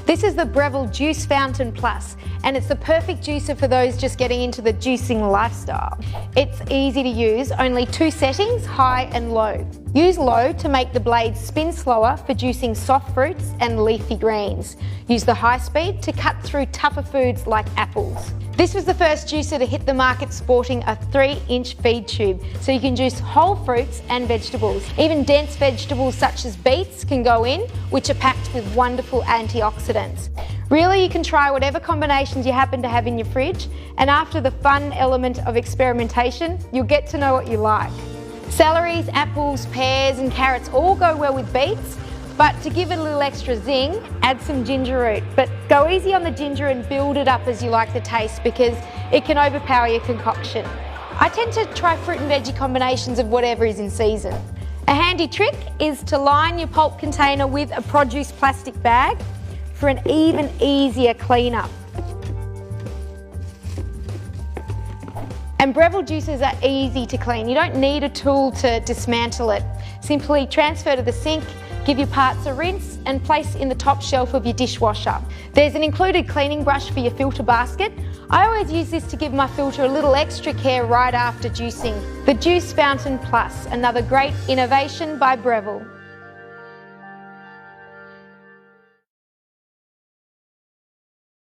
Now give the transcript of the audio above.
This is the Breville Juice Fountain Plus, and it's the perfect juicer for those just getting into the juicing lifestyle. It's easy to use, only 2 settings, high and low. Use low to make the blades spin slower for juicing soft fruits and leafy greens. Use the high speed to cut through tougher foods like apples. This was the first juicer to hit the market sporting a 3-inch feed tube, so you can juice whole fruits and vegetables. Even dense vegetables such as beets can go in, which are packed with wonderful antioxidants. Really, you can try whatever combinations you happen to have in your fridge, and after the fun element of experimentation, you'll get to know what you like. Celeries, apples, pears and carrots all go well with beets, but to give it a little extra zing, add some ginger root. But go easy on the ginger and build it up as you like the taste, because it can overpower your concoction. I tend to try fruit and veggie combinations of whatever is in season. A handy trick is to line your pulp container with a produce plastic bag for an even easier cleanup. And Breville juicers are easy to clean. You don't need a tool to dismantle it. Simply transfer to the sink, give your parts a rinse and place in the top shelf of your dishwasher. There's an included cleaning brush for your filter basket. I always use this to give my filter a little extra care right after juicing. The Juice Fountain Plus, another great innovation by Breville.